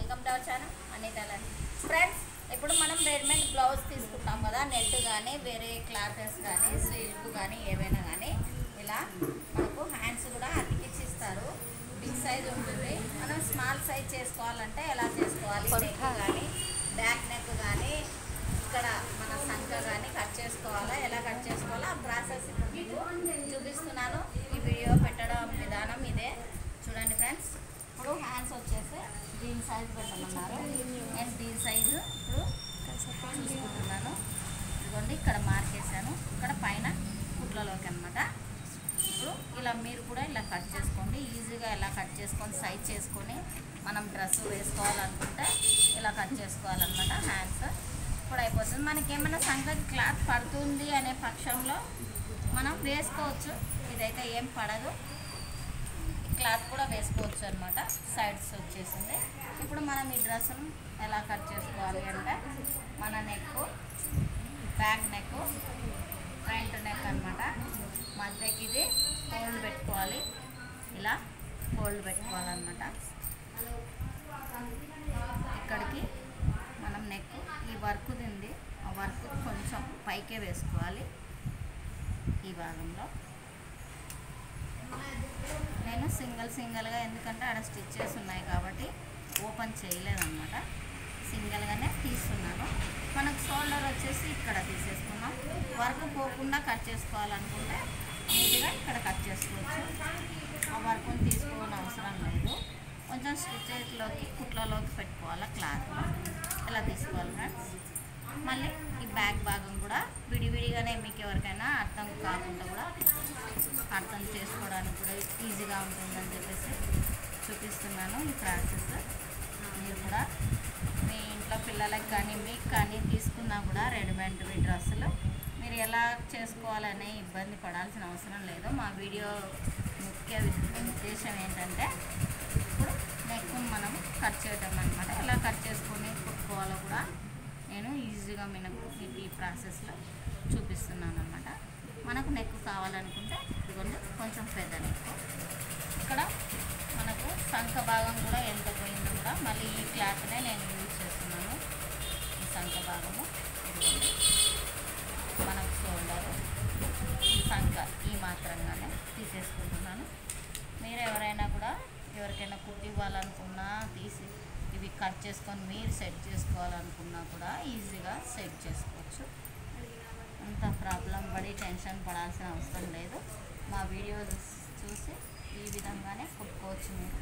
Welcome to our channel Anita tailoring. Friends, ఇప్పుడు మనం readymade blouse తీసుకుంటాం కదా, నెట్ కానీ వేరే క్లాతెస్ కానీ సిల్క్ కానీ ఏవైనా కానీ ఇలా మనకు హ్యాండ్స్ కూడా అతికిచ్చిస్తారు. బిగ్ సైజ్ ఉంటుంది. మనం స్మాల్ సైజ్ చేసుకోవాలంటే ఎలా చేసుకోవాలి, నెక్ కానీ బ్యాక్ నెక్ కానీ ఇక్కడ మన సంఖ కానీ కట్ చేసుకోవాలా, ఎలా కట్ చేసుకోవాలో ఆ ప్రాసెస్ ఇప్పుడు మీకు చూపిస్తున్నాను. ఈ వీడియో పెట్టడం విధానం ఇదే చూడండి ఫ్రెండ్స్. ఇప్పుడు హ్యాండ్స్ వచ్చేసి దీని సైజు పెట్టమన్నారు. నేను దీని సైజు ఇప్పుడు చూసుకుంటున్నాను. ఇదిగోండి, ఇక్కడ మార్క్ చేశాను, ఇక్కడ పైన కుట్లలోకి అనమాట. ఇప్పుడు ఇలా మీరు కూడా ఇలా కట్ చేసుకోండి. ఈజీగా ఇలా కట్ చేసుకొని సైజ్ చేసుకొని మనం డ్రెస్ వేసుకోవాలనుకుంటే ఇలా కట్ చేసుకోవాలన్నమాట. హ్యాండ్స్ ఇప్పుడు అయిపోతుంది. మనకి ఏమైనా సంఖ్య క్లాత్ పడుతుంది అనే పక్షంలో మనం వేసుకోవచ్చు. ఇదైతే ఏం పడదు, క్లాత్ కూడా వేసుకోవచ్చు అనమాట. సైడ్స్ వచ్చేసింది. ఇప్పుడు మనం ఈ డ్రెస్సును ఎలా కట్ చేసుకోవాలి అంటే మన neck, back neck, front neck అనమాట. మధ్యకి ఇది ఫోల్డ్ పెట్టుకోవాలి. ఇలా ఫోల్డ్ పెట్టుకోవాలన్నమాట. ఇక్కడికి మనం నెక్ ఈ వర్క్ తింది, ఆ వర్క్ కొంచెం పైకే వేసుకోవాలి. ఈ భాగంలో నేను సింగిల్గా, ఎందుకంటే ఆడ స్టిచ్చెస్ ఉన్నాయి కాబట్టి ఓపెన్ చేయలేదన్నమాట. సింగిల్గానే తీస్తున్నాను. మనకు షోల్డర్ వచ్చేసి ఇక్కడ తీసేసుకున్నాం. వర్క్ పోకుండా కట్ చేసుకోవాలనుకుంటే నీట్గా ఇక్కడ కట్ చేసుకోవచ్చు. ఆ వర్క్ని తీసుకోవాలని అవసరం లేదు. కొంచెం స్టిచ్చెస్లోకి కుట్లలోకి పెట్టుకోవాలి. క్లాత్ ఇలా తీసుకోవాలి ఫ్రెండ్స్. మళ్ళీ ఈ బ్యాక్ భాగం కూడా విడివిడిగానే మీకు ఎవరికైనా అర్థం కాకుండా కూడా అర్థం చేసుకోవడానికి కూడా ఈజీగా ఉంటుందని చెప్పేసి చూపిస్తున్నాను ఈ ప్రాసెస్. మీరు కూడా మీ ఇంట్లో పిల్లలకి కానీ మీకు కానీ తీసుకున్నా కూడా రెడీమేడ్ డ్రెస్సులు మీరు ఎలా చేసుకోవాలనే ఇబ్బంది పడాల్సిన అవసరం లేదు. మా వీడియో ముఖ్య ఉద్దేశం ఏంటంటే ఇప్పుడు నెక్ను మనం కట్ చేయడం అనమాట. ఎలా కట్ చేసుకొని కుట్టుకోవాలో కూడా నేను ఈజీగా మీకు ఈ ప్రాసెస్లో చూపిస్తున్నాను అనమాట. మనకు నెక్ కావాలనుకుంటే ఇదిగోండి, కొంచెం పెద్ద నెక్. ఇక్కడ మనకు సంఖ భాగం కూడా ఎంత పోయిందో కూడా మళ్ళీ ఈ క్లాత్నే నేను యూజ్ చేస్తున్నాను. ఈ సంఖ భాగము ఇదిగోండి, మనకు షోల్డరు, సంఖ ఈ మాత్రంగానే తీసేసుకుంటున్నాను. మీరు ఎవరైనా కూడా ఎవరికైనా కుట్టి ఇవ్వాలనుకున్నా తీసి ఇవి కట్ చేసుకొని మీరు సెట్ చేసుకోవాలనుకున్నా కూడా ఈజీగా సెట్ చేసుకోవచ్చు. అంత ప్రాబ్లం పడి టెన్షన్ పడాల్సిన అవసరం లేదు. మా వీడియోస్ చూసి ఈ విధంగానే కుట్టుకోవచ్చు. మీరు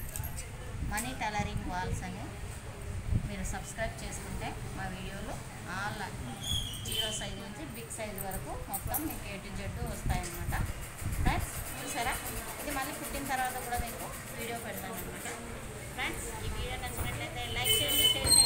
మనీ టైలరింగ్ వాల్స్ అని మీరు సబ్స్క్రైబ్ చేసుకుంటే మా వీడియోలు ఆల్ 0 సైజు నుంచి బిగ్ సైజు వరకు మొత్తం మీకు A to Z వస్తాయన్నమాట. ఫ్రెండ్స్ చూసారా, ఇది మళ్ళీ కుట్టిన తర్వాత కూడా మీకు వీడియో పెడతాను అనమాట. ఫ్రెండ్స్, ఈ వీడియో నచ్చినట్లయితే లైక్ చేయండి, షేర్ చేయండి.